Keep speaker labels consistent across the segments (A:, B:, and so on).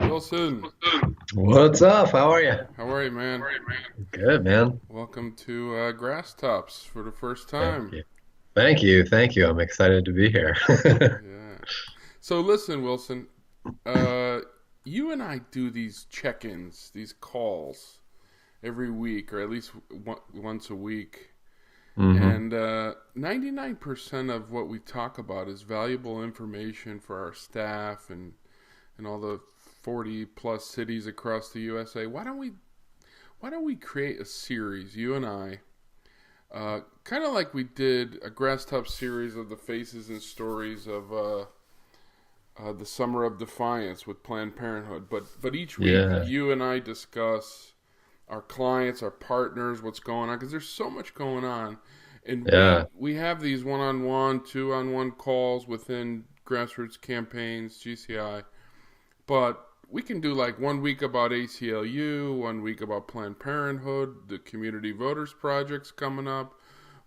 A: Wilson,
B: What's up? How are you?
A: how are you, man?
B: Good, man.
A: Welcome to Grass Tops for the first
B: Thank
A: time.
B: you. Thank you. Thank you. I'm excited to be here.
A: Yeah. So listen, Wilson, uh, you and I do these check-ins, these calls every week, or at least once a week.
B: hmm
A: And 99% of what we talk about is valuable information for our staff and all the 40 plus cities across the USA. Why don't we create a series, you and I, kind of like we did a Grass Top series of the faces and stories of the Summer of Defiance with Planned Parenthood. But each week,
B: Yeah.
A: you and I discuss our clients, our partners, what's going on, because there's so much going on. And we,
B: Yeah.
A: we have these one-on-one, two-on-one calls within Grassroots Campaigns, GCI. But we can do like 1 week about ACLU, 1 week about Planned Parenthood, the Community Voters Project's coming up.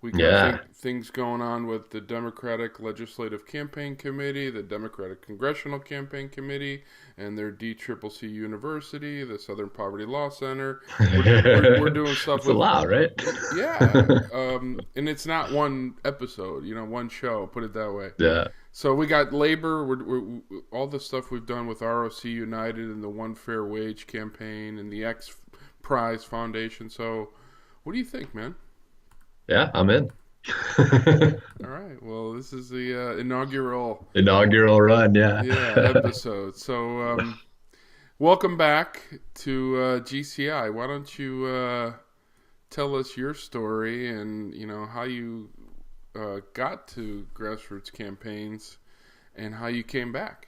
A: We got
B: Yeah.
A: things going on with the Democratic Legislative Campaign Committee, the Democratic Congressional Campaign Committee, and their DCCC University, the Southern Poverty Law Center. We're doing stuff
B: It's a
A: with,
B: lot, right?
A: yeah, and it's not one episode, one show, put it that way.
B: Yeah.
A: So we got labor, all the stuff we've done with ROC United and the One Fair Wage campaign and the X Prize Foundation. So what do you think, man?
B: Yeah, I'm in.
A: All right. Well, this is the inaugural,
B: Inaugural run, yeah.
A: episode. So welcome back to GCI. Why don't you tell us your story and how you got to Grassroots Campaigns and how you came back.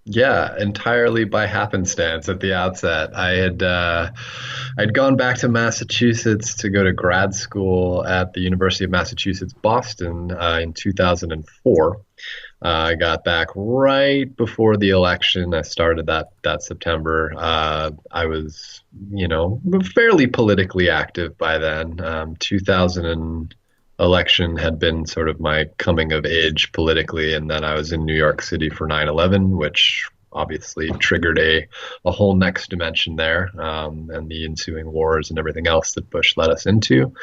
B: Yeah, entirely by happenstance at the outset. I'd gone back to Massachusetts to go to grad school at the University of Massachusetts Boston in 2004. I got back right before the election. I started that September. I was, fairly politically active by then. 2000 election had been sort of my coming of age politically, and then I was in New York City for 9/11, which obviously triggered a whole next dimension there, and the ensuing wars and everything else that Bush led us into.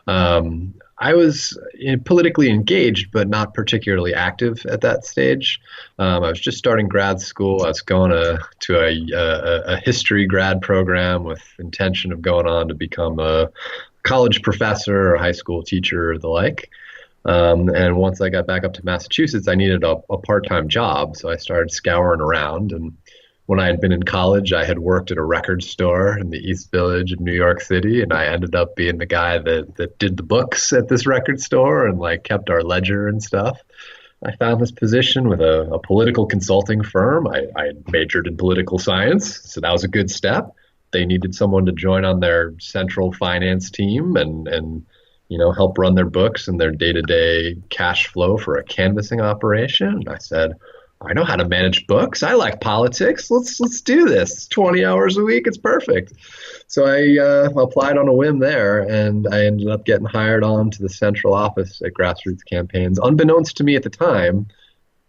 B: I was politically engaged, but not particularly active at that stage. I was just starting grad school. I was going to a history grad program with intention of going on to become a college professor or high school teacher or the like. And once I got back up to Massachusetts, I needed a part-time job. So I started scouring around. And when I had been in college, I had worked at a record store in the East Village of New York City. And I ended up being the guy that did the books at this record store and like kept our ledger and stuff. I found this position with a political consulting firm. I had majored in political science, so that was a good step. They needed someone to join on their central finance team and help run their books and their day-to-day cash flow for a canvassing operation. And I said, I know how to manage books. I like politics. Let's do this. 20 hours a week. It's perfect. So I applied on a whim there, and I ended up getting hired on to the central office at Grassroots Campaigns. Unbeknownst to me at the time,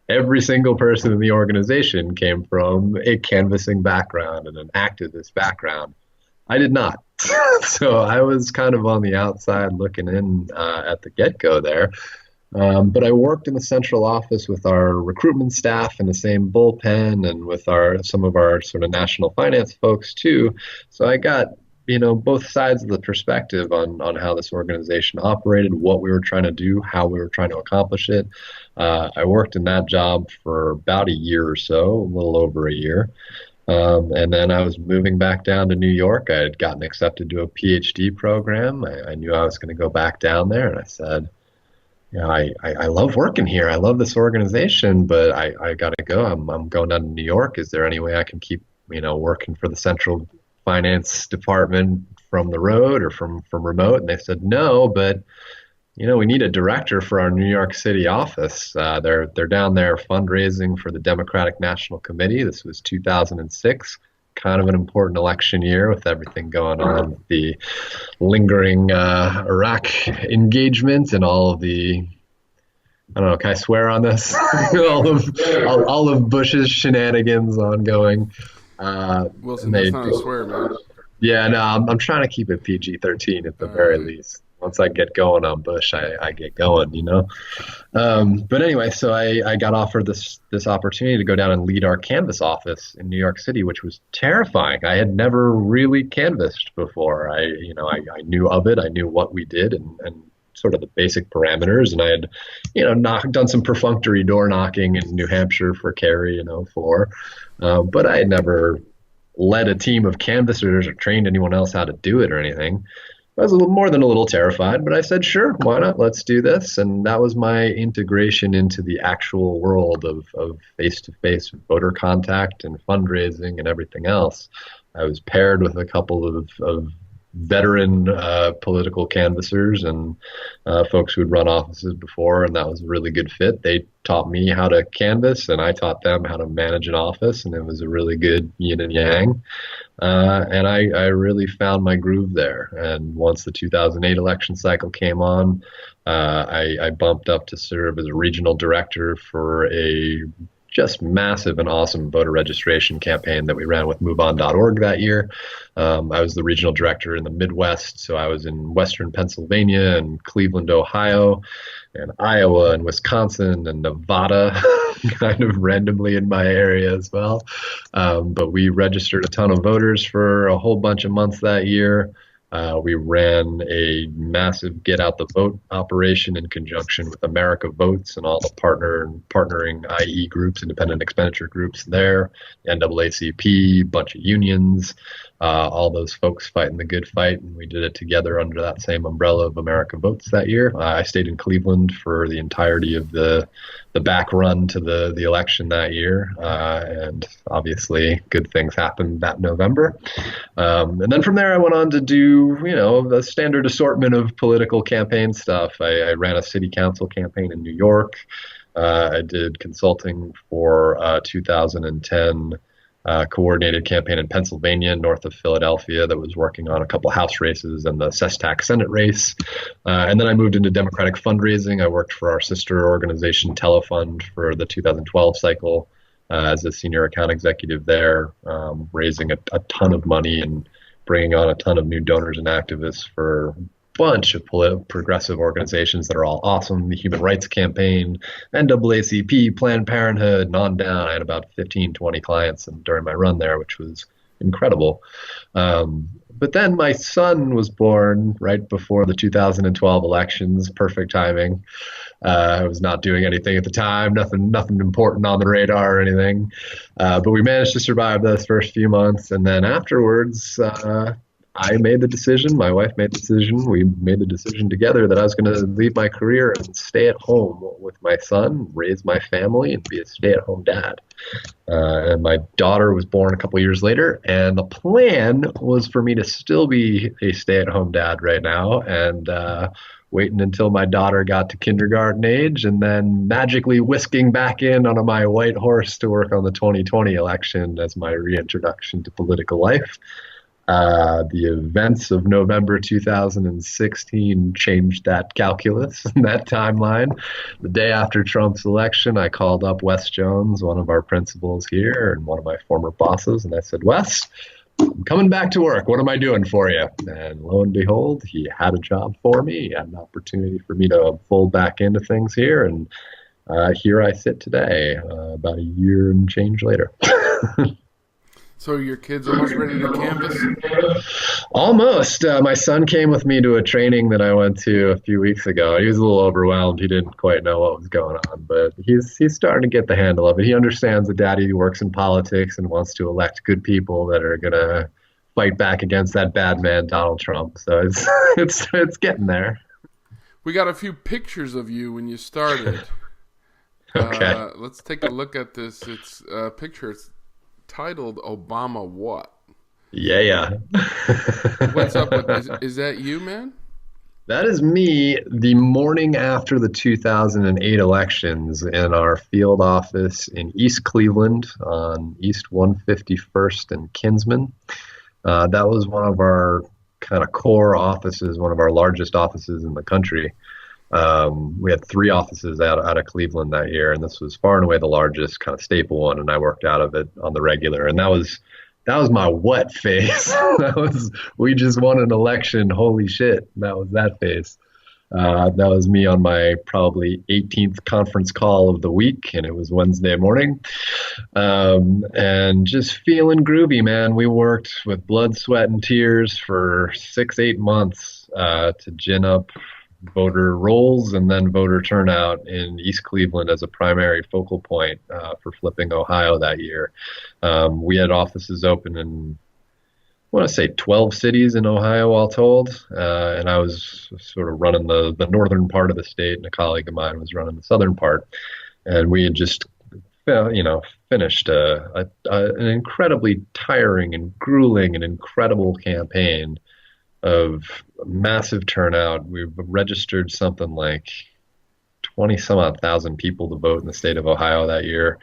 B: every single person in the organization came from a canvassing background and an activist background. I did not. So I was kind of on the outside looking in at the get-go there. But I worked in the central office with our recruitment staff in the same bullpen and with some of our sort of national finance folks too. So I got both sides of the perspective on how this organization operated, what we were trying to do, how we were trying to accomplish it. I worked in that job for about a year or so, a little over a year. And then I was moving back down to New York. I had gotten accepted to a PhD program. I knew I was going to go back down there, and I said, I love working here. I love this organization, but I got to go. I'm going down to New York. Is there any way I can keep, working for the central finance department from the road or from remote? And they said, no, but we need a director for our New York City office. They're down there fundraising for the Democratic National Committee. This was 2006, kind of an important election year with everything going on, with the lingering Iraq engagement and all of the, I don't know, can I swear on this? all of Bush's shenanigans ongoing.
A: Wilson,
B: And
A: that's
B: they,
A: not a swear, man.
B: yeah, no, I'm trying to keep it PG-13 at the
A: All
B: very
A: right.
B: least. Once I get going on Bush, I get going, you know. But anyway, so I got offered this opportunity to go down and lead our Canvas office in New York City, which was terrifying. I had never really canvassed before. I knew of it, I knew what we did, and sort of the basic parameters, and I had, done some perfunctory door knocking in New Hampshire for Kerry in '04, but I had never led a team of canvassers or trained anyone else how to do it or anything. I was a little more than a little terrified, but I said, sure, why not? Let's do this. And that was my integration into the actual world of face-to-face voter contact and fundraising and everything else. I was paired with a couple of veteran political canvassers and folks who'd run offices before, and that was a really good fit. They taught me how to canvass, and I taught them how to manage an office, and it was a really good yin and yang. And I really found my groove there. And once the 2008 election cycle came on, I bumped up to serve as a regional director for a just massive and awesome voter registration campaign that we ran with MoveOn.org that year. I was the regional director in the Midwest, so I was in Western Pennsylvania and Cleveland, Ohio, and Iowa and Wisconsin and Nevada, kind of randomly in my area as well. But we registered a ton of voters for a whole bunch of months that year. We ran a massive get out the vote operation in conjunction with America Votes and all the partnering IE groups, independent expenditure groups there, NAACP, bunch of unions, all those folks fighting the good fight, and we did it together under that same umbrella of America Votes that year. I stayed in Cleveland for the entirety of the back run to the election that year, and obviously good things happened that November. And then from there, I went on to do, the standard assortment of political campaign stuff. I ran a city council campaign in New York. I did consulting for 2010 coordinated campaign in Pennsylvania, north of Philadelphia, that was working on a couple House races and the Sestack Senate race. And then I moved into Democratic fundraising. I worked for our sister organization, Telefund, for the 2012 cycle as a senior account executive there, raising a ton of money and bringing on a ton of new donors and activists for bunch of progressive organizations that are all awesome. The Human Rights Campaign, NAACP, Planned Parenthood, and on down. I had about 15, 20 clients during my run there, which was incredible. But then my son was born right before the 2012 elections. Perfect timing. I was not doing anything at the time, nothing important on the radar or anything. But we managed to survive those first few months. And then afterwards, I made the decision, my wife made the decision, we made the decision together that I was going to leave my career and stay at home with my son, raise my family, and be a stay-at-home dad. And my daughter was born a couple years later, and the plan was for me to still be a stay-at-home dad right now, and waiting until my daughter got to kindergarten age, and then magically whisking back in on my white horse to work on the 2020 election as my reintroduction to political life. The events of November 2016 changed that calculus and that timeline. The day after Trump's election, I called up Wes Jones, one of our principals here and one of my former bosses, and I said, Wes, I'm coming back to work. What am I doing for you? And lo and behold, he had a job for me. He had an opportunity for me to fold back into things here, and here I sit today, about a year and change later.
A: So your kid's almost ready to canvas?
B: Almost. My son came with me to a training that I went to a few weeks ago. He was a little overwhelmed. He didn't quite know what was going on, but he's starting to get the handle of it. He understands that daddy works in politics and wants to elect good people that are going to fight back against that bad man, Donald Trump. So it's getting there.
A: We got a few pictures of you when you started.
B: Okay.
A: Let's take a look at this. It's a picture. It's titled Obama What?
B: Yeah.
A: What's up with is that you, man?
B: That is me the morning after the 2008 elections in our field office in East Cleveland on East 151st and Kinsman. That was one of our kind of core offices, one of our largest offices in the country. We had 3 offices out of Cleveland that year, and this was far and away the largest kind of staple one, and I worked out of it on the regular. And that was that was my what face. That was, we just won an election. Holy shit. That was that face. That was me on my probably 18th conference call of the week, and it was Wednesday morning. And just feeling groovy, man. We worked with blood, sweat, and tears for 6, 8 months to gin up voter rolls and then voter turnout in East Cleveland as a primary focal point for flipping Ohio that year. We had offices open in, I want to say 12 cities in Ohio all told. And I was sort of running the northern part of the state, and a colleague of mine was running the southern part. And we had just, finished an incredibly tiring and grueling and incredible campaign of massive turnout. We've registered something like 20 some odd thousand people to vote in the state of Ohio that year.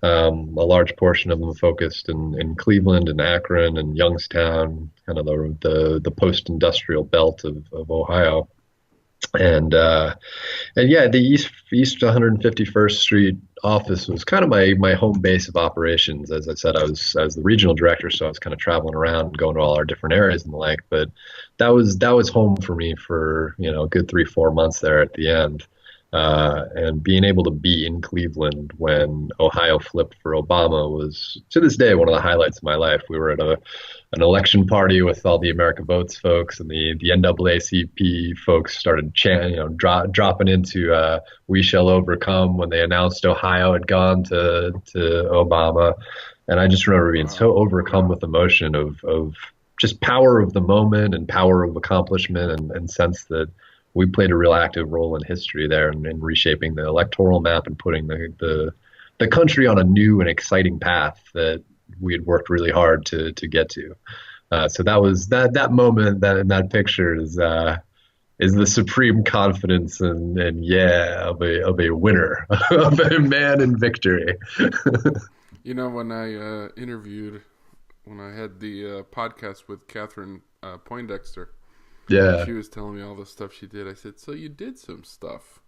B: A large portion of them focused in Cleveland and Akron and Youngstown, kind of the post-industrial belt of Ohio. And yeah, the East 151st Street office was kind of my home base of operations. As I said, I was the regional director, so I was kind of traveling around and going to all our different areas and the like. But that was home for me for a good 3-4 months there at the end. And being able to be in Cleveland when Ohio flipped for Obama was, to this day, one of the highlights of my life. We were at an election party with all the America Votes folks, and the NAACP folks started chanting, dropping into "We Shall Overcome" when they announced Ohio had gone to Obama. And I just remember being so overcome with emotion of just power of the moment and power of accomplishment, and sense that we played a real active role in history there in reshaping the electoral map and putting the country on a new and exciting path that we had worked really hard to get to. So that was that moment that in that picture is the supreme confidence and of a winner, of a man in victory.
A: When I when I had the podcast with Catherine Poindexter.
B: Yeah.
A: She was telling me all the stuff she did. I said, so you did some stuff.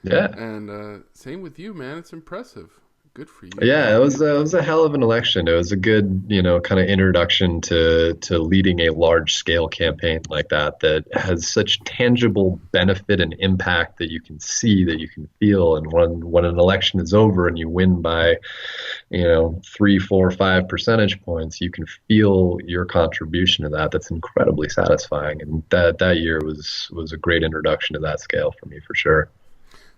B: Yeah.
A: And same with you, man. It's impressive. Good for you.
B: Yeah, it was a hell of an election. It was a good, kind of introduction to leading a large scale campaign like that has such tangible benefit and impact that you can see, that you can feel. And when an election is over and you win by, 3, 4, 5 percentage points, you can feel your contribution to that. That's incredibly satisfying. And that year was a great introduction to that scale for me, for sure.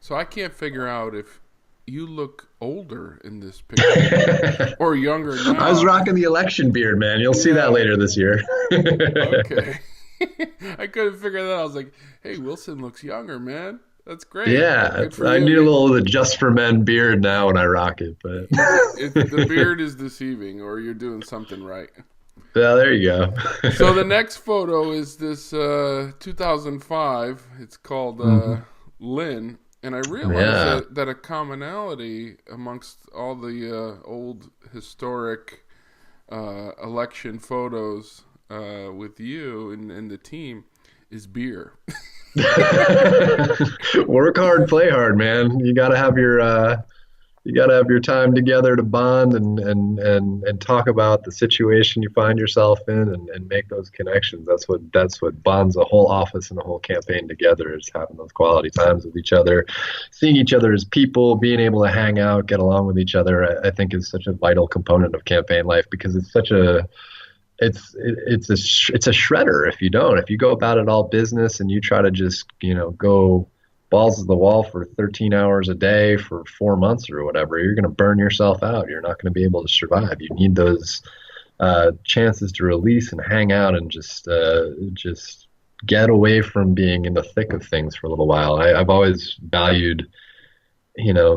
A: So I can't figure out if you look older in this picture or younger now.
B: I was rocking the election beard, man. You'll see that later this year.
A: Okay. I couldn't figure that out. I was like, hey, Wilson looks younger, man. That's great.
B: Yeah, I need a little of the Just for Men beard now when I rock it. But
A: the beard is deceiving, or you're doing something right.
B: Yeah, there you go.
A: So the next photo is this 2005. It's called Lynn. And I realized that a commonality amongst all the old historic election photos with you and the team is beer.
B: Work hard, play hard, man. You gotta have your time together to bond and talk about the situation you find yourself in and make those connections. That's what bonds a whole office and a whole campaign together, is having those quality times with each other, seeing each other as people, being able to hang out, get along with each other. I think is such a vital component of campaign life, because it's such a it's a shredder if you don't. If you go about it all business and you try to just go balls to the wall for 13 hours a day for 4 months or whatever, you're going to burn yourself out. You're not going to be able to survive. You need those chances to release and hang out and just get away from being in the thick of things for a little while. I've always valued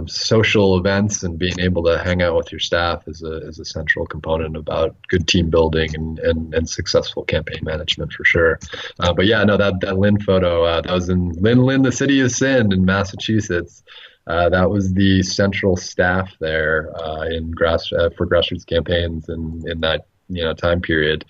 B: social events and being able to hang out with your staff is a central component about good team building and successful campaign management, for sure. But yeah, no, that Lynn photo, that was in Lynn, the city of sin in Massachusetts. That was the central staff there for Grassroots Campaigns in that time period.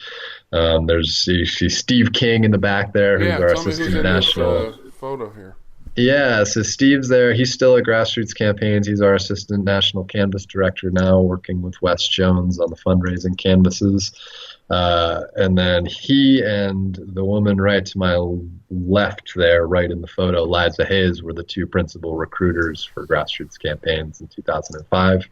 B: There's Steve King in the back there, who's our assistant national
A: photo here.
B: Yeah, so Steve's there. He's still at Grassroots Campaigns. He's our assistant national canvas director now, working with Wes Jones on the fundraising canvases. And then he and the woman right to my left there, right in the photo, Liza Hayes, were the two principal recruiters for Grassroots Campaigns in 2005.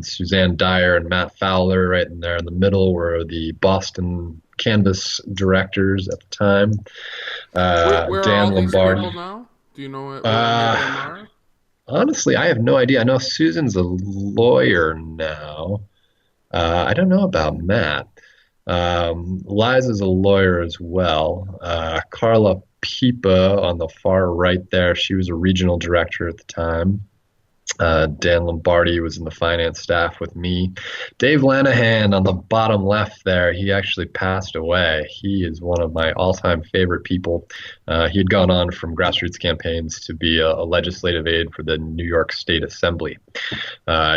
B: Suzanne Dyer and Matt Fowler, right in there in the middle, were the Boston canvas directors at the time.
A: Where are
B: Dan
A: all these
B: Lombardi.
A: people now? Do you know where any of them
B: Uh,
A: are?
B: Honestly, I have no idea. I know Susan's a lawyer now. I don't know about Matt. Liza's a lawyer as well. Carla Pipa on the far right there, she was a regional director at the time. Dan Lombardi was in the finance staff with me. Dave Lanahan on the bottom left there, he actually passed away. He is one of my all-time favorite people. He had gone on from Grassroots Campaigns to be a legislative aide for the New York State Assembly.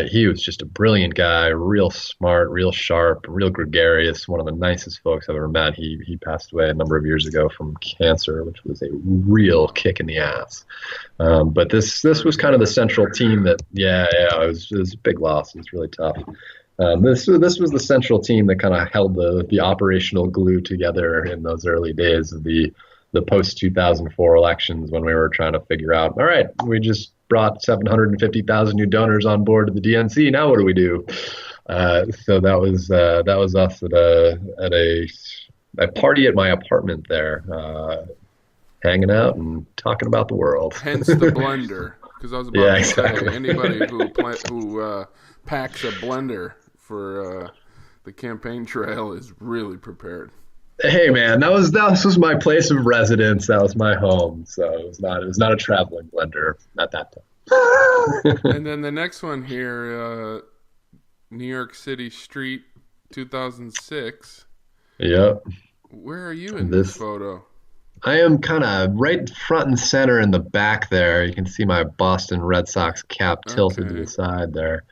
B: He was just a brilliant guy, real smart, real sharp, real gregarious, one of the nicest folks I've ever met. He passed away a number of years ago from cancer, which was a real kick in the ass. But this was kind of the central team that, it was a big loss. It was really tough. This was the central team that kind of held the operational glue together in those early days of the post 2004 elections, when we were trying to figure out, all right, we just brought 750,000 new donors on board to the DNC. Now what do we do? So that was us at a party at my apartment there, hanging out and talking about the world.
A: Hence the blender, because I was about to say anybody who packs a blender for the campaign trail is really prepared.
B: Hey man, that was my place of residence. That was my home. So it was not a traveling blender at that time.
A: And then the next one here, New York City Street, 2006.
B: Yep.
A: Where are you in this photo?
B: I am kind of right front and center in the back there. You can see my Boston Red Sox cap tilted to the side there.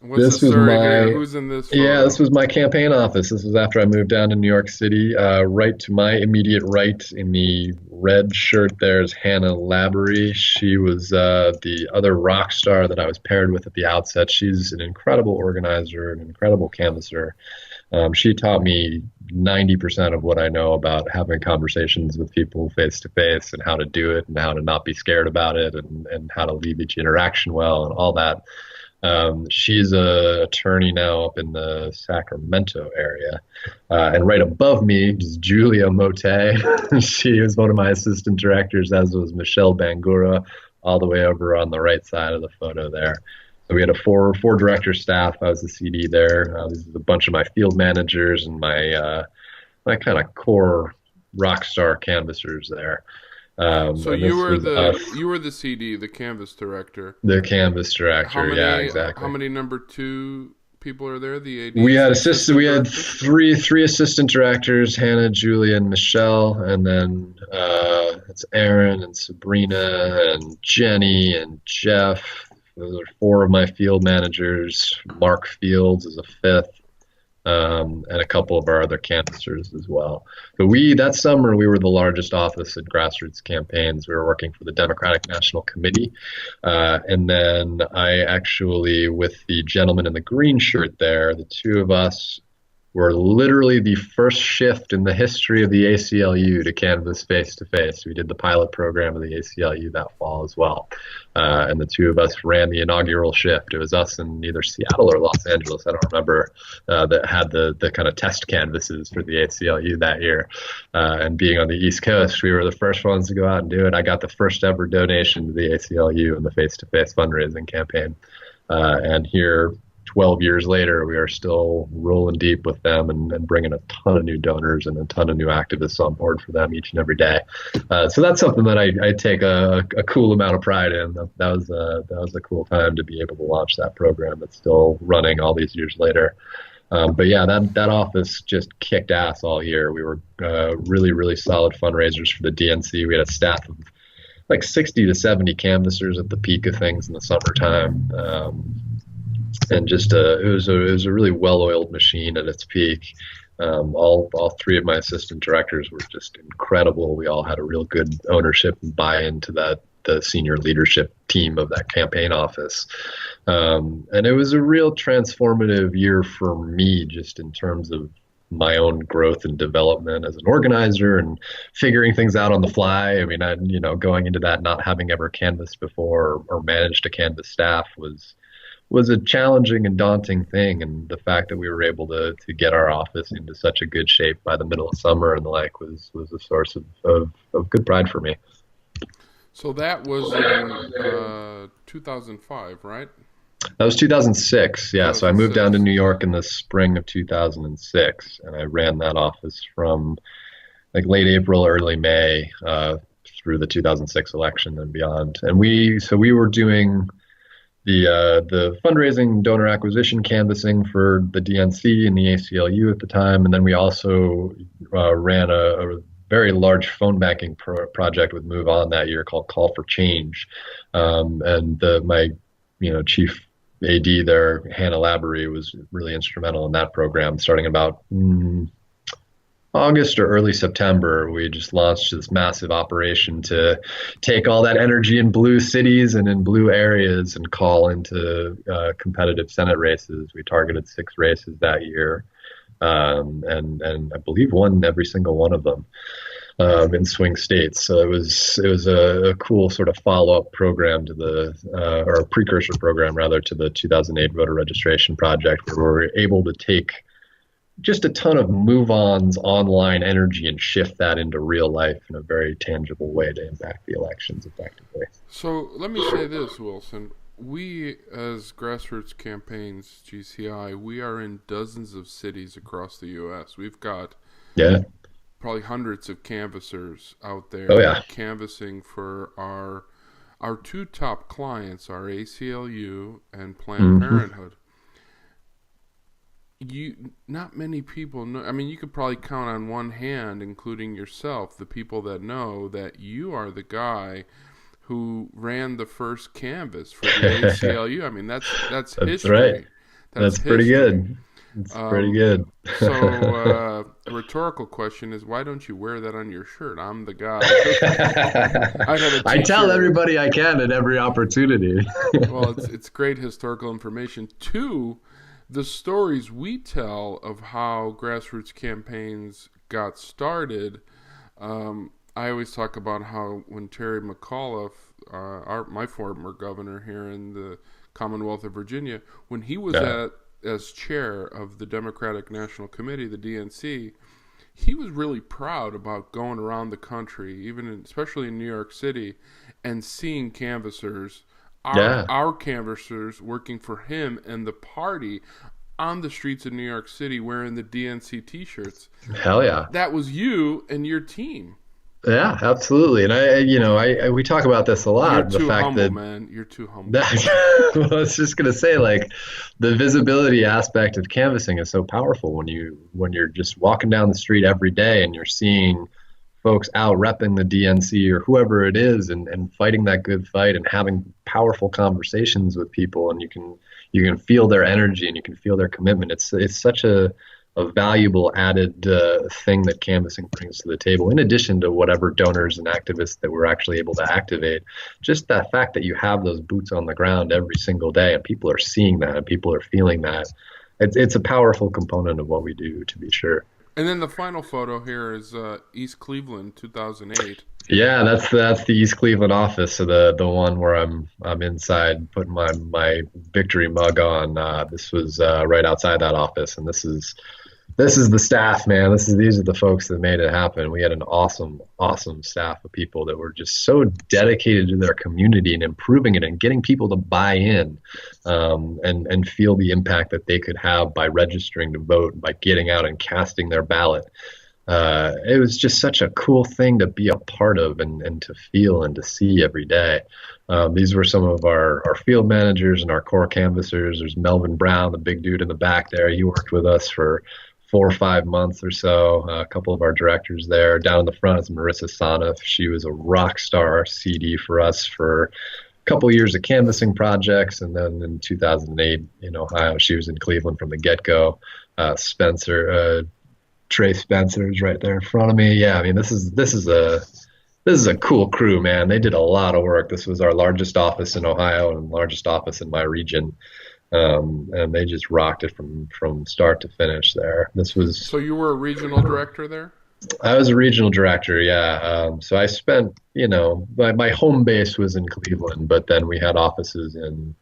A: What's the story here? Who's in this photo?
B: Yeah, this was my campaign office. This was after I moved down to New York City. Right to my immediate right in the red shirt there is Hannah Laborie. She was the other rock star that I was paired with at the outset. She's an incredible organizer, an incredible canvasser. She taught me 90% of what I know about having conversations with people face to face, and how to do it, and how to not be scared about it, and how to leave each interaction well, and all that. She's an attorney now up in the Sacramento area. And right above me is Julia Mote. She was one of my assistant directors, as was Michelle Bangura, all the way over on the right side of the photo there. So we had a four director staff. I was the CD there. This is a bunch of my field managers and my kind of core rock star canvassers there.
A: So you were the CD, the canvas director.
B: The canvas director, yeah, exactly.
A: How many number two people are there? The ADs?
B: We had three assistant directors: Hannah, Julia, and Michelle, and then it's Aaron and Sabrina and Jenny and Jeff. Those are four of my field managers. Mark Fields is a fifth. And a couple of our other canvassers as well. But that summer, we were the largest office at Grassroots Campaigns. We were working for the Democratic National Committee. And then I actually, with the gentleman in the green shirt there, the two of us were literally the first shift in the history of the ACLU to canvass face-to-face. We did the pilot program of the ACLU that fall as well. And the two of us ran the inaugural shift. It was us in either Seattle or Los Angeles, I don't remember, that had the kind of test canvases for the ACLU that year. And being on the East Coast, we were the first ones to go out and do it. I got the first ever donation to the ACLU in the face-to-face fundraising campaign. And here, 12 years later, we are still rolling deep with them and bringing a ton of new donors and a ton of new activists on board for them each and every day. So that's something that I take a cool amount of pride in. That was a cool time to be able to launch that program that's still running all these years later. But yeah, that office just kicked ass all year. We were really, really solid fundraisers for the DNC. We had a staff of like 60 to 70 canvassers at the peak of things in the summertime. And just it was a really well-oiled machine at its peak. All three of my assistant directors were just incredible. We all had a real good ownership and buy-in to the senior leadership team of that campaign office. And it was a real transformative year for me, just in terms of my own growth and development as an organizer and figuring things out on the fly. I mean, going into that, not having ever canvassed before or managed a canvass staff was a challenging and daunting thing. And the fact that we were able to get our office into such a good shape by the middle of summer and the like was a source of good pride for me.
A: So that was in 2005, right?
B: That was 2006. Yeah. 2006. So I moved down to New York in the spring of 2006, and I ran that office from like late April, early May, through the 2006 election and beyond. And we were doing the fundraising, donor acquisition, canvassing for the DNC and the ACLU at the time. And then we also ran a very large phone banking project with Move On that year called Call for Change. And my chief AD there, Hannah Laborie, was really instrumental in that program. Starting about August or early September, we just launched this massive operation to take all that energy in blue cities and in blue areas and call into competitive Senate races. We targeted 6 races that year, and I believe won every single one of them in swing states. So it was a cool sort of follow-up program to or a precursor program rather to the 2008 voter registration project, where we were able to take just a ton of move-ons, online energy, and shift that into real life in a very tangible way to impact the elections effectively.
A: So let me say this, Wilson. We, as Grassroots Campaigns, GCI, we are in dozens of cities across the U.S. We've got probably hundreds of canvassers out there canvassing for our 2 top clients, our ACLU and Planned Parenthood. Not many people know. I mean, you could probably count on one hand, including yourself, the people that know that you are the guy who ran the first canvass for the ACLU. I mean, that's history.
B: Right. That's pretty good. It's pretty good.
A: So, a rhetorical question is, why don't you wear that on your shirt? I'm the guy.
B: I tell everybody I can at every opportunity.
A: Well, it's great historical information. 2, the stories we tell of how Grassroots Campaigns got started. I always talk about how when Terry McAuliffe, my former governor here in the Commonwealth of Virginia, when he was as chair of the Democratic National Committee, the DNC, he was really proud about going around the country, especially in New York City, and seeing canvassers, our canvassers working for him and the party on the streets of New York City wearing the DNC T-shirts.
B: Hell yeah.
A: That was you and your team.
B: Yeah, absolutely. And we talk about this a lot.
A: You're too humble, man. You're too humble.
B: Well, I was just gonna say, like, the visibility aspect of canvassing is so powerful when you're just walking down the street every day and you're seeing folks out repping the DNC or whoever it is and fighting that good fight and having powerful conversations with people, and you can feel their energy and you can feel their commitment. It's such a valuable added thing that canvassing brings to the table, in addition to whatever donors and activists that we're actually able to activate. Just that fact that you have those boots on the ground every single day and people are seeing that and people are feeling that, it's a powerful component of what we do, to be sure.
A: And then the final photo here is East Cleveland, 2008.
B: Yeah, that's the East Cleveland office, so the one where I'm inside putting my victory mug on. This was right outside that office, and this is the staff, man. These are the folks that made it happen. We had an awesome staff of people that were just so dedicated to their community and improving it and getting people to buy in, and feel the impact that they could have by registering to vote, by getting out and casting their ballot. It was just such a cool thing to be a part of and to feel and to see every day. These were some of our field managers and our core canvassers. There's Melvin Brown, the big dude in the back there. He worked with us for 4 or 5 months or so. A couple of our directors there. Down in the front is Marissa Soniff. She was a rock star CD for us for a couple of years of canvassing projects, and then in 2008 in Ohio, she was in Cleveland from the get-go. Trey Spencer is right there in front of me. Yeah, I mean, this is this is a cool crew, man. They did a lot of work. This was our largest office in Ohio and largest office in my region. And they just rocked it from start to finish there. This was
A: So you were a regional director there?
B: I was a regional director, yeah. So I spent, my home base was in Cleveland, but then we had offices in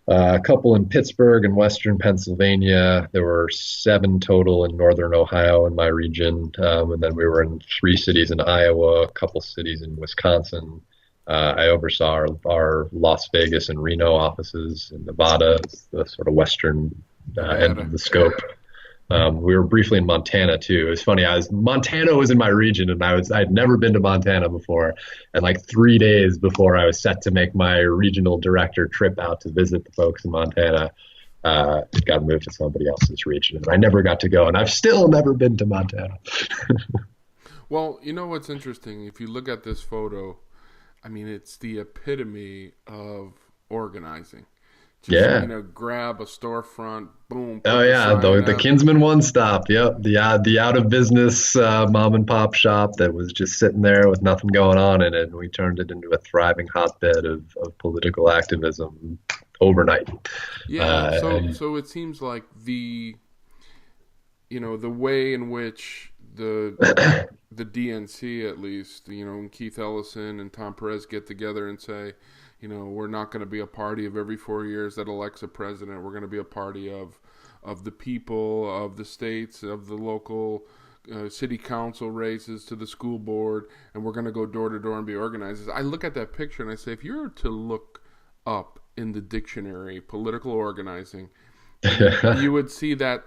B: a couple in Pittsburgh and Western Pennsylvania. There were 7 total in Northern Ohio in my region, and then we were in 3 cities in Iowa, a couple cities in Wisconsin. I oversaw our Las Vegas and Reno offices in Nevada, the sort of western end of the scope. We were briefly in Montana too. It was funny. Montana was in my region, and I'd never been to Montana before. And like 3 days before I was set to make my regional director trip out to visit the folks in Montana, it got moved to somebody else's region, and I never got to go. And I've still never been to Montana.
A: Well, you know what's interesting? If you look at this photo, I mean, it's the epitome of organizing. Just, grab a storefront, boom.
B: Oh yeah, the Kinsman One Stop. Yep, the out of business mom and pop shop that was just sitting there with nothing going on in it, and we turned it into a thriving hotbed of political activism overnight.
A: Yeah. So it seems like the way in which the DNC, at least, and Keith Ellison and Tom Perez get together and say, we're not going to be a party of every 4 years that elects a president. We're going to be a party of the people, of the states, of the local city council races to the school board, and we're going to go door to door and be organizers. I look at that picture and I say, if you were to look up in the dictionary political organizing, you would see that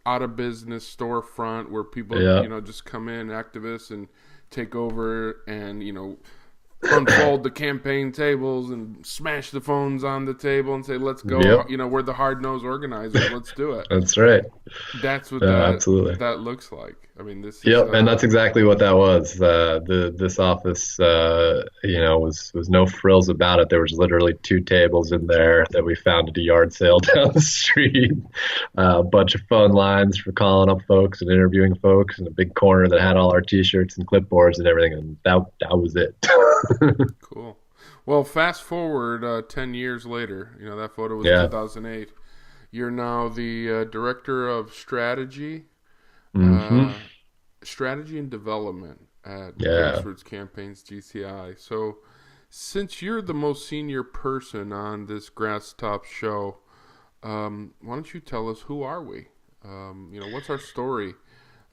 A: out of business storefront where people just come in, activists, and take over and unfold the campaign tables and smash the phones on the table and say, let's go.
B: Yep.
A: We're the hard-nosed organizers. Let's do it.
B: That's right.
A: That's what
B: absolutely.
A: that looks like. I mean, this
B: Yep,
A: is,
B: and that's exactly what that was. This office, was no frills about it. There was literally 2 tables in there that we found at a yard sale down the street. A bunch of phone lines for calling up folks and interviewing folks, and a big corner that had all our T-shirts and clipboards and everything. And that was it.
A: Cool. Well, fast forward 10 years later. That photo was 2008. You're now the director of strategy. Strategy and development at Grassroots Campaigns, GCI. So, since you're the most senior person on this Grass Top show, why don't you tell us, who are we? What's our story?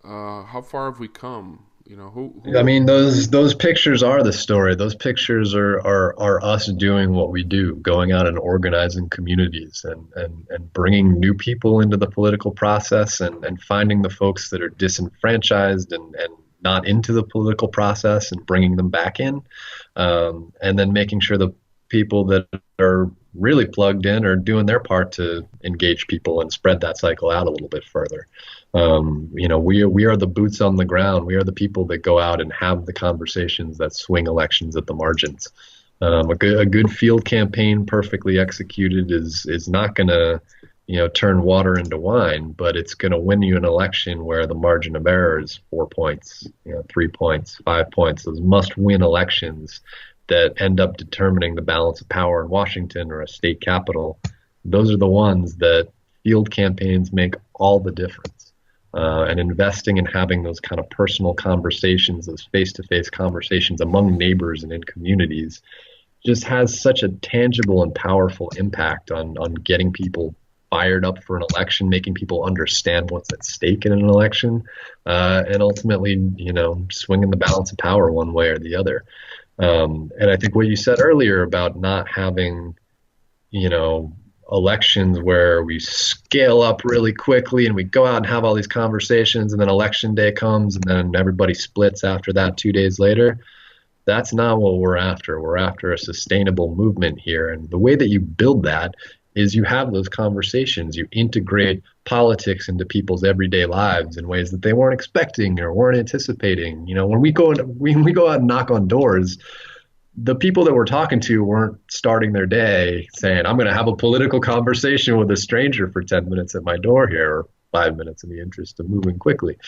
A: How far have we come? Who
B: I mean, those pictures are the story. Those pictures are us doing what we do, going out and organizing communities and bringing new people into the political process and finding the folks that are disenfranchised and not into the political process and bringing them back in, and then making sure the people that are really plugged in are doing their part to engage people and spread that cycle out a little bit further. We are the boots on the ground. We are the people that go out and have the conversations that swing elections at the margins. A good field campaign, perfectly executed, is not going to turn water into wine, but it's going to win you an election where the margin of error is 4 points, 3 points, 5 points. Those must-win elections that end up determining the balance of power in Washington or a state capital. Those are the ones that field campaigns make all the difference. And investing in having those kind of personal conversations, those face-to-face conversations among neighbors and in communities, just has such a tangible and powerful impact on getting people fired up for an election, making people understand what's at stake in an election, and ultimately, swinging the balance of power one way or the other. And I think what you said earlier about not having, elections where we scale up really quickly and we go out and have all these conversations, and then election day comes and then everybody splits after that 2 days later. That's not what we're after. We're after a sustainable movement here. And the way that you build that is you have those conversations. You integrate politics into people's everyday lives in ways that they weren't expecting or weren't anticipating. When we go out and knock on doors, the people that we're talking to weren't starting their day saying, I'm going to have a political conversation with a stranger for 10 minutes at my door here, or 5 minutes in the interest of moving quickly.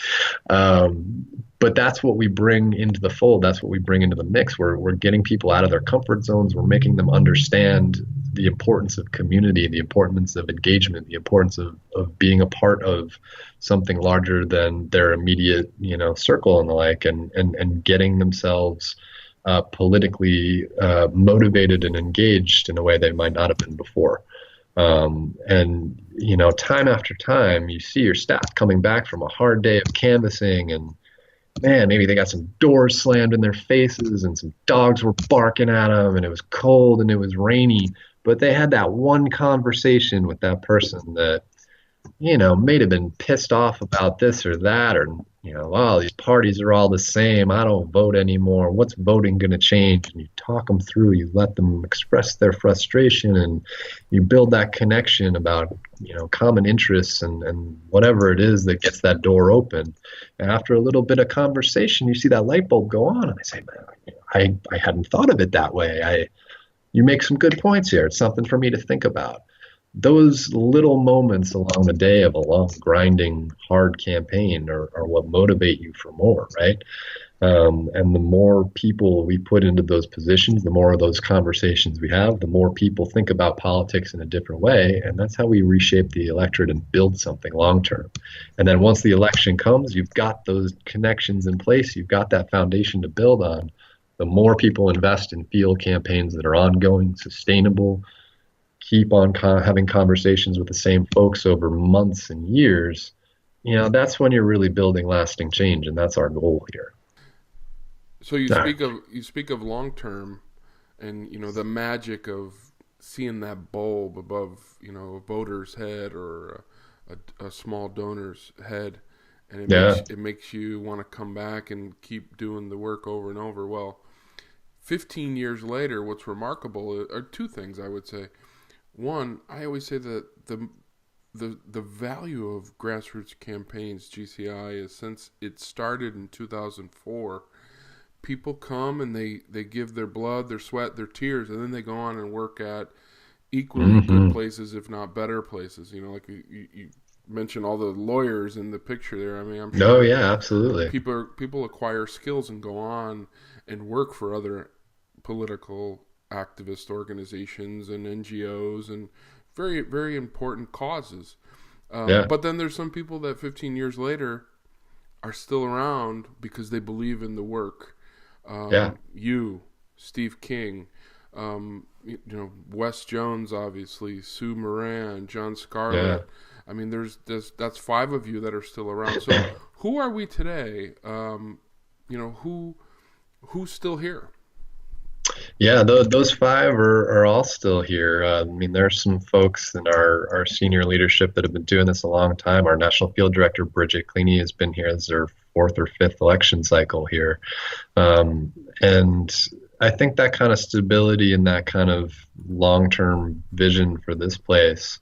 B: But that's what we bring into the fold. That's what we bring into the mix. We're getting people out of their comfort zones. We're making them understand the importance of community, the importance of engagement, the importance of being a part of something larger than their immediate, circle and the like, and getting themselves politically motivated and engaged in a way they might not have been before. And time after time, you see your staff coming back from a hard day of canvassing, and man, maybe they got some doors slammed in their faces and some dogs were barking at them and it was cold and it was rainy, but they had that one conversation with that person that, may have been pissed off about this or that, or, oh, these parties are all the same. I don't vote anymore. What's voting going to change? And you talk them through, you let them express their frustration, and you build that connection about, common interests and whatever it is that gets that door open. And after a little bit of conversation, you see that light bulb go on, and I say, man, I hadn't thought of it that way. You make some good points here. It's something for me to think about. Those little moments along the day of a long, grinding, hard campaign are what motivate you for more, right? And the more people we put into those positions, the more of those conversations we have, the more people think about politics in a different way. And that's how we reshape the electorate and build something long term. And then once the election comes, you've got those connections in place, you've got that foundation to build on. The more people invest in field campaigns that are ongoing, sustainable, keep on having conversations with the same folks over months and years, that's when you're really building lasting change, and that's our goal here.
A: So you speak of long term, and the magic of seeing that bulb above a voter's head or a small donor's head, and it makes you want to come back and keep doing the work over and over. Well, 15 years later, what's remarkable are two things, I would say. One, I always say that the value of Grassroots Campaigns, GCI, is since it started in 2004, people come and they give their blood, their sweat, their tears, and then they go on and work at equally good places, if not better places. Like you mentioned all the lawyers in the picture there. I mean, I'm sure.
B: Oh yeah, absolutely.
A: People acquire skills and go on and work for other political activist organizations and NGOs and very, very important causes. But then there's some people that 15 years later are still around because they believe in the work. You, Steve King, Wes Jones, obviously, Sue Moran, John Scarlett. I mean, that's 5 of you that are still around. So who are we today? Who's still here?
B: Yeah, those 5 are all still here. I mean, there's some folks in our senior leadership that have been doing this a long time. Our national field director, Bridget Cleaney, has been here. This is her 4th or 5th election cycle here. And I think that kind of stability and that kind of long-term vision for this place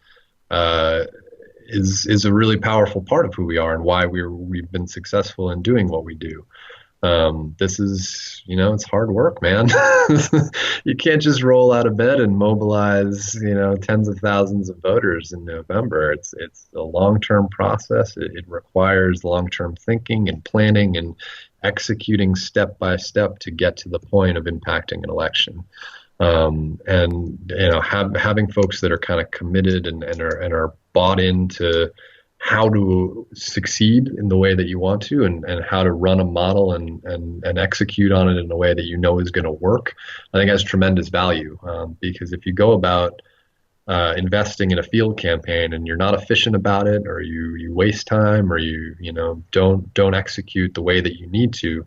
B: is a really powerful part of who we are and why we've been successful in doing what we do. This is, it's hard work, man. You can't just roll out of bed and mobilize, tens of thousands of voters in November. It's a long-term process. It requires long-term thinking and planning and executing step by step to get to the point of impacting an election. Having folks that are kind of committed and are bought into how to succeed in the way that you want to, and how to run a model and execute on it in a way that is going to work, I think has tremendous value. Because if you go about investing in a field campaign and you're not efficient about it, or you waste time, or you don't execute the way that you need to,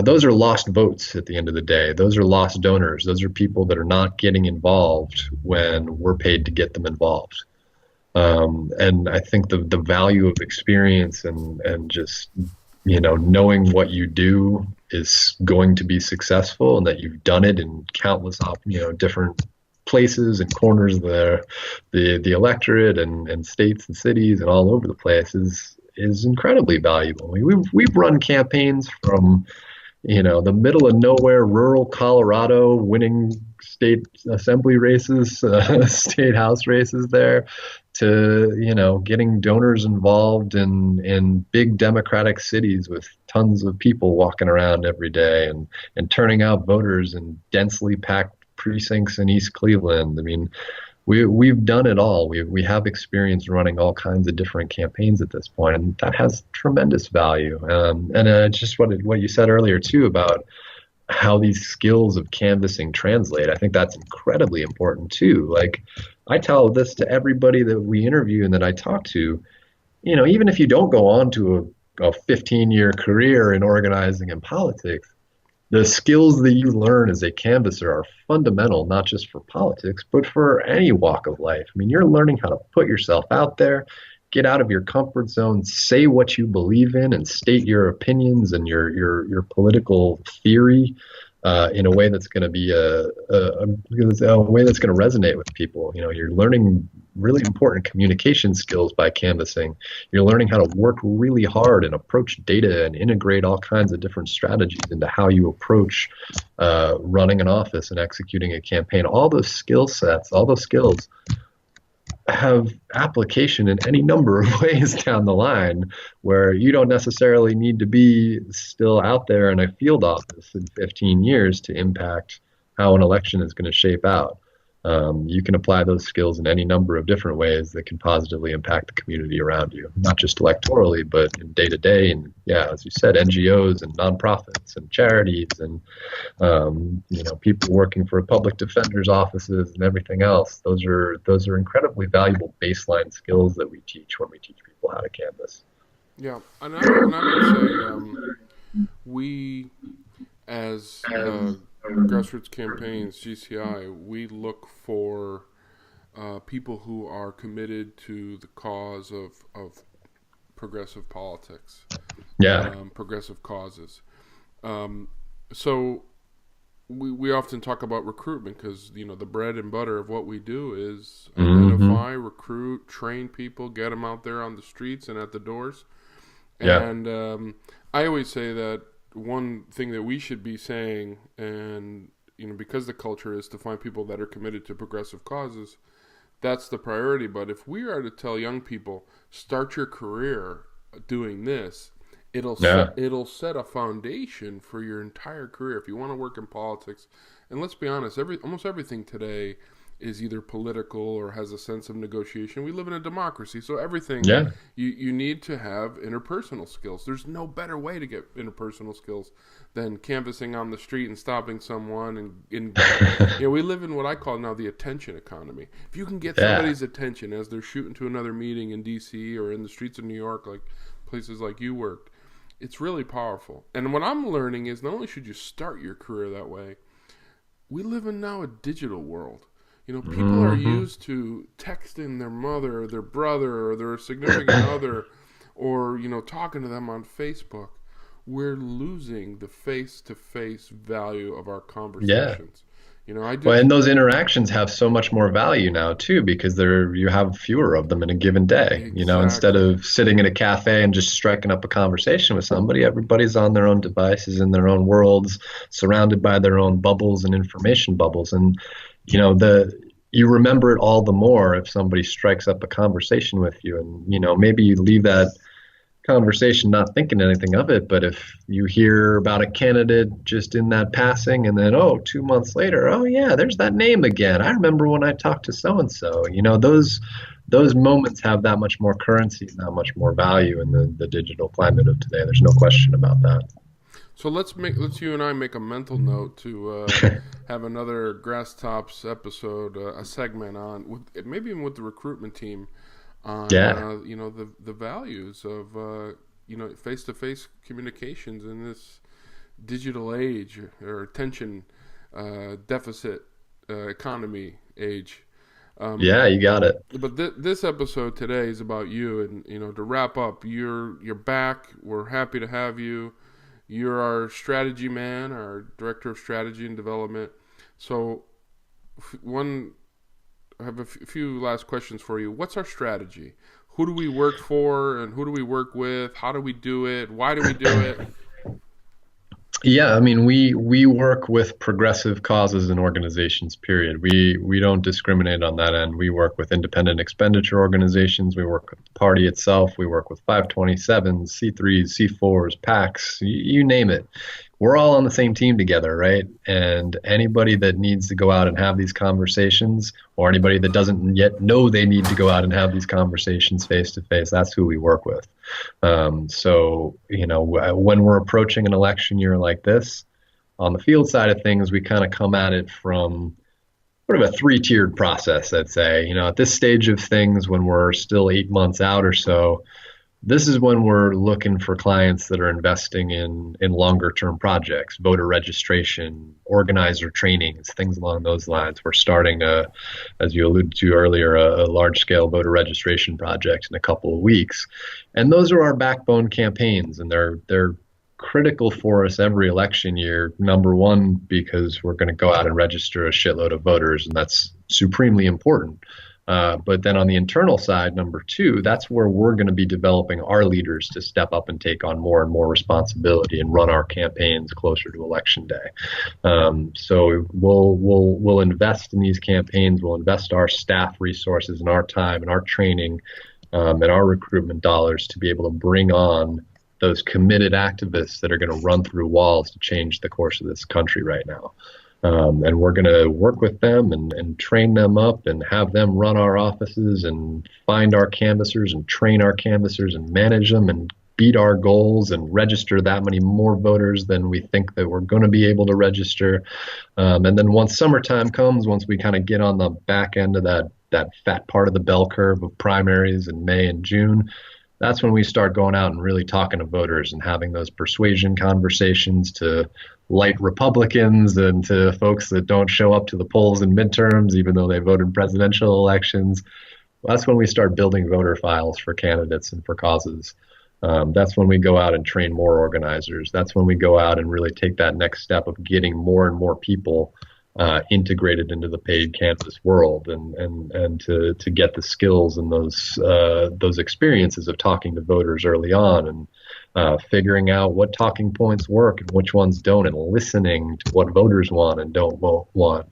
B: those are lost votes at the end of the day. Those are lost donors. Those are people that are not getting involved when we're paid to get them involved. And I think the value of experience and just, knowing what you do is going to be successful, and that you've done it in countless, different places and corners of the electorate and states and cities and all over the place is incredibly valuable. I mean, we've run campaigns from, the middle of nowhere, rural Colorado, winning state assembly races, state house races there, to, getting donors involved in big democratic cities with tons of people walking around every day and turning out voters in densely packed precincts in East Cleveland. I mean, we've done it all. We have experience running all kinds of different campaigns at this point, and that has tremendous value. And just what you said earlier too about how these skills of canvassing translate. I think that's incredibly important too. Like, I tell this to everybody that we interview and that I talk to, even if you don't go on to a 15-year career in organizing and politics, the skills that you learn as a canvasser are fundamental, not just for politics, but for any walk of life. I mean, you're learning how to put yourself out there, get out of your comfort zone, say what you believe in, and state your opinions and your political theory in a way that's going to be a way that's going to resonate with people. You're learning really important communication skills by canvassing. You're learning how to work really hard and approach data and integrate all kinds of different strategies into how you approach running an office and executing a campaign. All those skill sets, all those skills have application in any number of ways down the line, where you don't necessarily need to be still out there in a field office in 15 years to impact how an election is going to shape out. You can apply those skills in any number of different ways that can positively impact the community around you, not just electorally, but in day to day. And yeah, as you said, NGOs and nonprofits and charities and people working for public defenders' offices and everything else. Those are incredibly valuable baseline skills that we teach when we teach people how to canvass.
A: Yeah, and I would say we as Grassroots Campaigns, GCI, we look for people who are committed to the cause of progressive politics, progressive causes. So we often talk about recruitment because, the bread and butter of what we do is identify, recruit, train people, get them out there on the streets and at the doors. And I always say that one thing that we should be saying, and because the culture is to find people that are committed to progressive causes, that's the priority. But if we are to tell young people, start your career doing this, it'll set a foundation for your entire career. If you want to work in politics, and let's be honest, almost everything today is either political or has a sense of negotiation. We live in a democracy, so everything you need to have interpersonal skills. There's no better way to get interpersonal skills than canvassing on the street and stopping someone. And we live in what I call now the attention economy. If you can get somebody's attention as they're shooting to another meeting in D.C. or in the streets of New York, like places like you worked, it's really powerful. And what I'm learning is not only should you start your career that way, we live in now a digital world. People are used to texting their mother or their brother or their significant other or, talking to them on Facebook. We're losing the face-to-face value of our conversations.
B: And those interactions have so much more value now too, because you have fewer of them in a given day.
A: Exactly.
B: Instead of sitting in a cafe and just striking up a conversation with somebody, everybody's on their own devices in their own worlds, surrounded by their own bubbles and information bubbles. And you remember it all the more if somebody strikes up a conversation with you, and maybe you leave that conversation not thinking anything of it, but if you hear about a candidate just in that passing, and then 2 months later, there's that name again, I remember when I talked to so and so. Those moments have that much more currency and that much more value in the digital climate of today. There's no question about that.
A: So let's you and I make a mental note to have another Grass Tops episode, a segment on maybe even with the recruitment team on the values of face-to-face communications in this digital age or attention deficit economy age.
B: You got it.
A: But this episode today is about you, and to wrap up, you're back. We're happy to have you. You're our strategy man, our director of strategy and development. So, I have a few last questions for you. What's our strategy? Who do we work for, and who do we work with? How do we do it? Why do we do it?
B: Yeah, I mean, we work with progressive causes and organizations, period. We don't discriminate on that end. We work with independent expenditure organizations. We work with the party itself. We work with 527s, C3s, C4s, PACs, you name it. We're all on the same team together, right? And anybody that needs to go out and have these conversations, or anybody that doesn't yet know they need to go out and have these conversations face to face, that's who we work with. When we're approaching an election year like this, on the field side of things, we kind of come at it from sort of a three-tiered process, I'd say. At this stage of things, when we're still 8 months out or so, this is when we're looking for clients that are investing in longer term projects, voter registration, organizer trainings, things along those lines. We're starting as you alluded to earlier, a large scale voter registration project in a couple of weeks. And those are our backbone campaigns, and they're critical for us every election year. Number one, because we're going to go out and register a shitload of voters, and that's supremely important. But then on the internal side, number two, that's where we're going to be developing our leaders to step up and take on more and more responsibility and run our campaigns closer to election day. So we'll invest in these campaigns. We'll invest our staff resources and our time and our training and our recruitment dollars to be able to bring on those committed activists that are going to run through walls to change the course of this country right now. And we're going to work with them and train them up and have them run our offices and find our canvassers and train our canvassers and manage them and beat our goals and register that many more voters than we think that we're going to be able to register. And then once summertime comes, once we kind of get on the back end of that fat part of the bell curve of primaries in May and June, that's when we start going out and really talking to voters and having those persuasion conversations to light Republicans and to folks that don't show up to the polls in midterms, even though they voted presidential elections. That's when we start building voter files for candidates and for causes. That's when we go out and train more organizers. That's when we go out and really take that next step of getting more and more people integrated into the paid canvas world, and to get the skills and those experiences of talking to voters early on, and figuring out what talking points work and which ones don't, and listening to what voters want and don't want.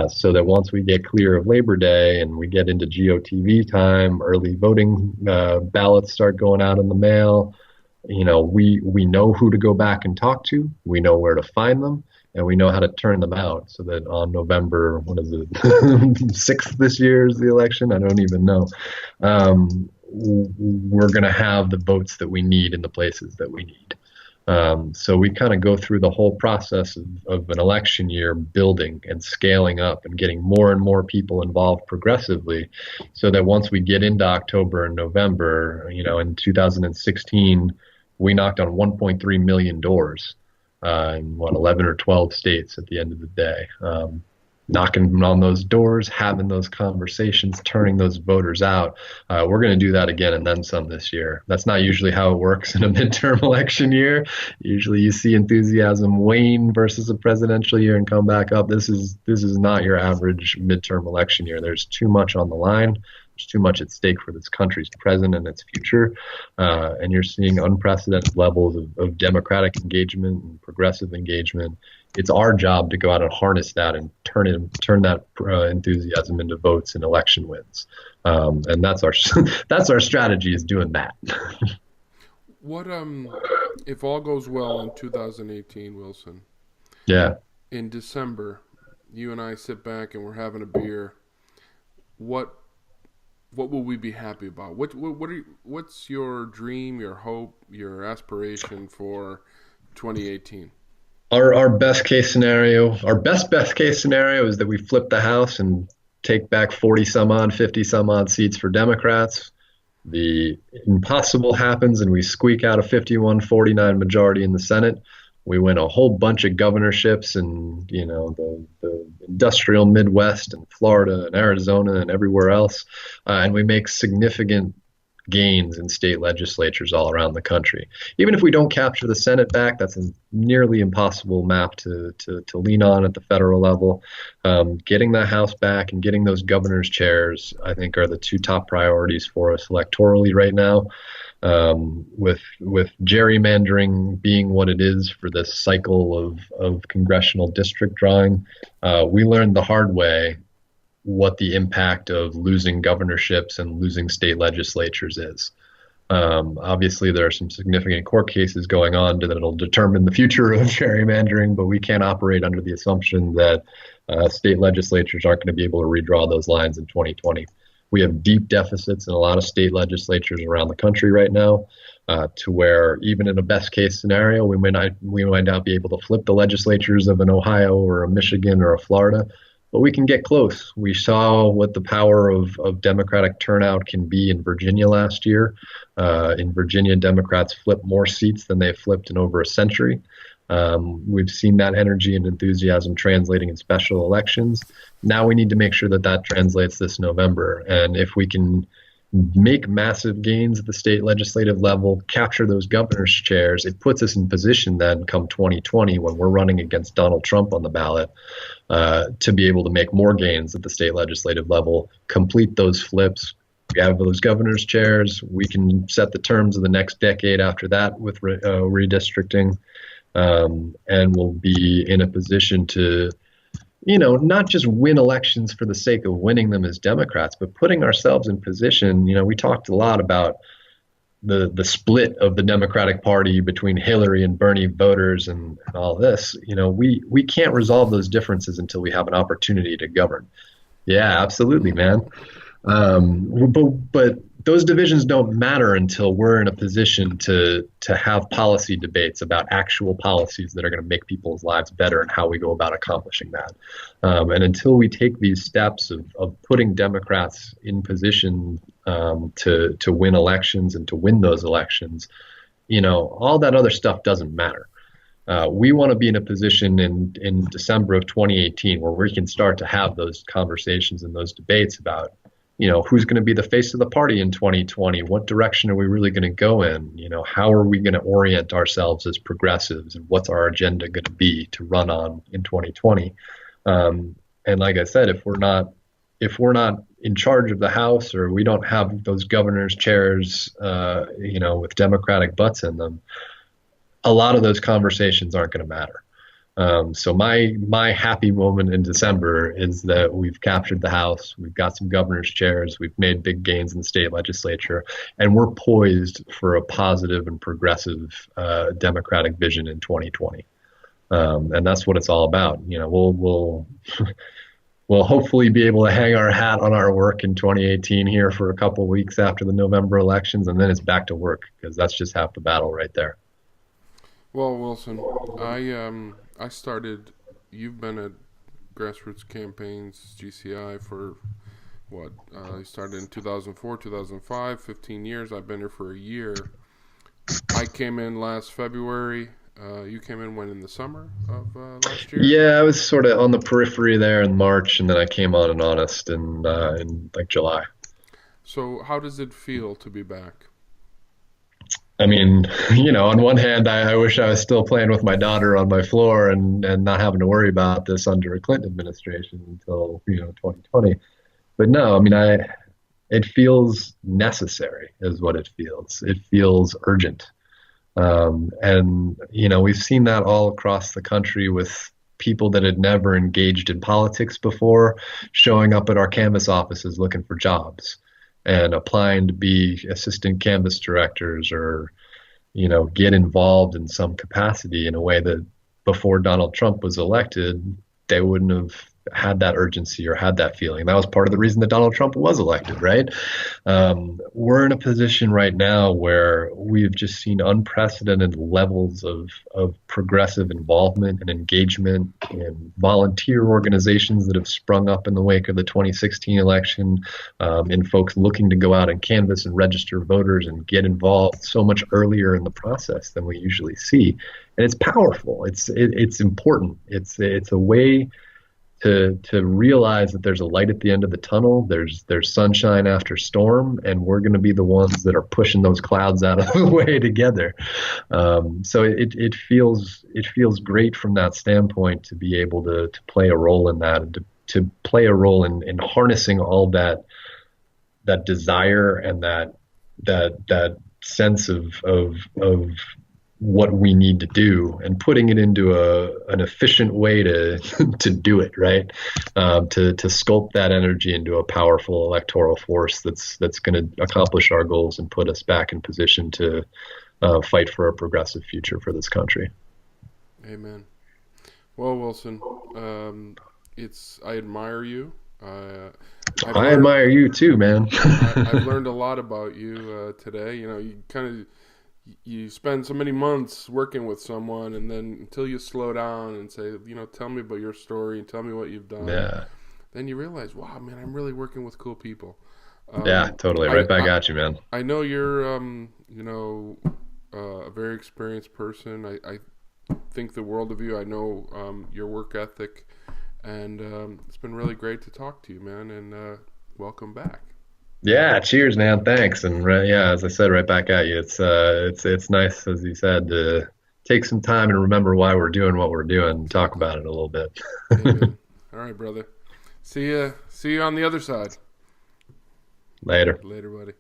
B: So that once we get clear of Labor Day and we get into GOTV time, early voting ballots start going out in the mail, we know who to go back and talk to, we know where to find them, and we know how to turn them out, so that on November, what is it, 6th this year is the election? I don't even know. We're going to have the votes that we need in the places that we need. So we kind of go through the whole process of an election year, building and scaling up and getting more and more people involved progressively, so that once we get into October and November, in 2016, we knocked on 1.3 million doors in 11 or 12 states at the end of the day. Knocking on those doors, having those conversations, turning those voters out. We're going to do that again and then some this year. That's not usually how it works in a midterm election year. Usually you see enthusiasm wane versus a presidential year and come back up. This is not your average midterm election year. There's too much on the line. There's too much at stake for this country's present and its future. And you're seeing unprecedented levels of democratic engagement and progressive engagement. It's our job to go out and harness that and turn that enthusiasm into votes and election wins. And that's our strategy, is doing that.
A: What if all goes well in 2018, Wilson?
B: Yeah.
A: In December, you and I sit back and we're having a beer. What will we be happy about? What's your dream, your hope, your aspiration for 2018?
B: Our best case scenario, our best case scenario, is that we flip the House and take back 40 some odd, 50 some odd seats for Democrats. The impossible happens and we squeak out a 51-49 majority in the Senate. We win a whole bunch of governorships in the industrial Midwest and Florida and Arizona and everywhere else, and we make significant gains in state legislatures all around the country. Even if we don't capture the Senate back, that's a nearly impossible map to lean on at the federal level. Getting the House back and getting those governor's chairs, I think, are the two top priorities for us electorally right now. With gerrymandering being what it is for this cycle of congressional district drawing, we learned the hard way what the impact of losing governorships and losing state legislatures is. Obviously, there are some significant court cases going on that'll determine the future of gerrymandering, but we can't operate under the assumption that state legislatures aren't going to be able to redraw those lines in 2020. We have deep deficits in a lot of state legislatures around the country right now, to where even in a best case scenario, we might not be able to flip the legislatures of an Ohio or a Michigan or a Florida, but we can get close. We saw what the power of Democratic turnout can be in Virginia last year. In Virginia, Democrats flipped more seats than they've flipped in over a century. We've seen that energy and enthusiasm translating in special elections. Now we need to make sure that that translates this November. And if we can make massive gains at the state legislative level, capture those governor's chairs, it puts us in position then come 2020 when we're running against Donald Trump on the ballot, to be able to make more gains at the state legislative level, complete those flips. We have those governor's chairs. We can set the terms of the next decade after that with redistricting. And we'll be in a position to, not just win elections for the sake of winning them as Democrats, but putting ourselves in position. We talked a lot about the split of the Democratic Party between Hillary and Bernie voters and all this. We can't resolve those differences until we have an opportunity to govern. Yeah, absolutely, man. But those divisions don't matter until we're in a position to have policy debates about actual policies that are going to make people's lives better and how we go about accomplishing that. And until we take these steps of putting Democrats in position to win elections and to win those elections, all that other stuff doesn't matter. We want to be in a position in December of 2018 where we can start to have those conversations and those debates about who's going to be the face of the party in 2020? What direction are we really going to go in? How are we going to orient ourselves as progressives, and what's our agenda going to be to run on in 2020? And like I said, if we're not in charge of the House, or we don't have those governor's chairs, with Democratic butts in them, a lot of those conversations aren't going to matter. So my happy moment in December is that we've captured the House, we've got some governor's chairs, we've made big gains in the state legislature, and we're poised for a positive and progressive Democratic vision in 2020. And that's what it's all about. We'll hopefully be able to hang our hat on our work in 2018 here for a couple of weeks after the November elections, and then it's back to work, because that's just half the battle right there.
A: Well, Wilson, I started, you've been at Grassroots Campaigns, GCI, for what? You started in 2004, 2005, 15 years. I've been here for a year. I came in last February. You came in when, in the summer of last year?
B: Yeah, I was sort of on the periphery there in March, and then I came on in earnest in like July.
A: So how does it feel to be back?
B: I mean, on one hand, I wish I was still playing with my daughter on my floor and not having to worry about this under a Clinton administration until, 2020. But no, I mean, it feels necessary is what it feels. It feels urgent. And we've seen that all across the country with people that had never engaged in politics before showing up at our canvas offices looking for jobs and applying to be assistant canvas directors or, get involved in some capacity in a way that before Donald Trump was elected, they wouldn't have had that urgency or had that feeling. That was part of the reason that Donald Trump was elected, right? We're in a position right now where we've just seen unprecedented levels of progressive involvement and engagement in volunteer organizations that have sprung up in the wake of the 2016 election, in folks looking to go out and canvass and register voters and get involved so much earlier in the process than we usually see. And it's powerful. It's important. It's a way to realize that there's a light at the end of the tunnel. There's sunshine after storm, and we're going to be the ones that are pushing those clouds out of the way together. So it feels great from that standpoint to be able to play a role in that, and to play a role in harnessing all that desire and that sense of what we need to do, and putting it into an efficient way to to do it right, to sculpt that energy into a powerful electoral force that's going to accomplish our goals and put us back in position to fight for a progressive future for this country.
A: Amen. Well, Wilson, I admire you.
B: I admire you too, man.
A: I've learned a lot about you today. You spend so many months working with someone, and then until you slow down and say, tell me about your story and tell me what you've done.
B: Yeah.
A: Then you realize, wow, man, I'm really working with cool people.
B: Yeah, totally. Right back at you, man.
A: I know you're, a very experienced person. I think the world of you. I know your work ethic, and it's been really great to talk to you, man. And welcome back.
B: Yeah, cheers, man. Thanks. And yeah, as I said, right back at you. It's nice, as you said, to take some time and remember why we're doing what we're doing and talk about it a little bit.
A: Amen. All right, brother. See you on the other side.
B: Later.
A: Later, buddy.